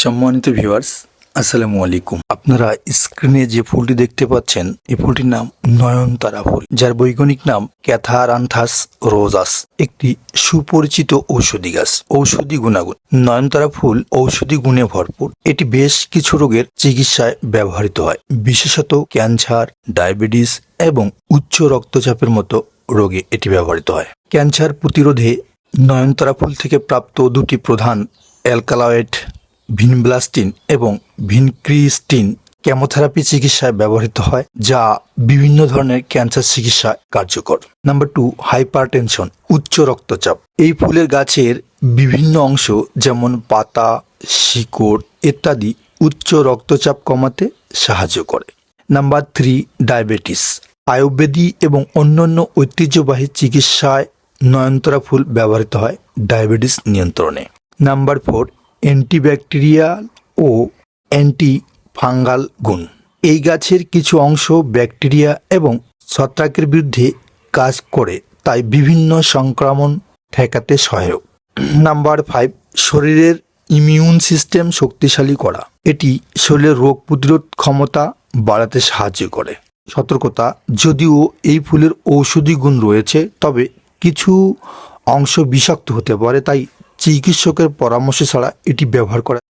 সম্মানিত ভিউয়ার্স, আসসালামু আলাইকুম। আপনারা স্ক্রিনে যে ফুলটি দেখতে পাচ্ছেন, এই ফুলটির নাম নয়নতারা ফুল, যার বৈজ্ঞানিক নাম ক্যাথারান্থাস রোজাস। একটি সুপরিচিত ঔষধি গাছ। ঔষধি গুণাগুণ: নয়নতারা ফুল ঔষধি গুণে ভরপুর। এটি বেশ কিছু রোগের চিকিৎসায় ব্যবহৃত হয়, বিশেষত ক্যান্সার, ডায়াবেটিস এবং উচ্চ রক্তচাপের মতো রোগে এটি ব্যবহৃত হয়। ক্যান্সার প্রতিরোধে নয়নতারা ফুল থেকে প্রাপ্ত দুটি প্রধান অ্যালকালয়েড, ভিনব্লাস্টিন এবং ভিনক্রিস্টিন, কেমোথেরাপি চিকিৎসায় ব্যবহৃত হয়, যা বিভিন্ন ধরনের ক্যান্সার চিকিৎসায় কার্যকর। নাম্বার 2, হাইপারটেনশন, উচ্চ রক্তচাপ। এই ফুলের গাছের বিভিন্ন অংশ যেমন পাতা, শিকড় ইত্যাদি উচ্চ রক্তচাপ কমাতে সাহায্য করে। Number 3, diabetes. আয়ুর্বেদী এবং অন্যান্য ঐতিহ্যবাহী চিকিৎসায় নয়নতারা ফুল ব্যবহৃত হয় ডায়াবেটিস নিয়ন্ত্রণে। নাম্বার 4, অ্যান্টিব্যাকটেরিয়াল ও অ্যান্টি ফাঙ্গাল গুণ। এই গাছের কিছু অংশ ব্যাকটেরিয়া এবং ছত্রাকের বিরুদ্ধে কাজ করে, তাই বিভিন্ন সংক্রমণ ঠেকাতে সহায়ক। নাম্বার 5, শরীরের ইমিউন সিস্টেম শক্তিশালী করা। এটি শরীরের রোগ প্রতিরোধ ক্ষমতা বাড়াতে সাহায্য করে। সতর্কতা: যদিও এই ফুলের ঔষধি গুণ রয়েছে, তবে কিছু অংশ বিষাক্ত হতে পারে, তাই চিকিৎসকের পরামর্শ ছাড়া এটি ব্যবহার করা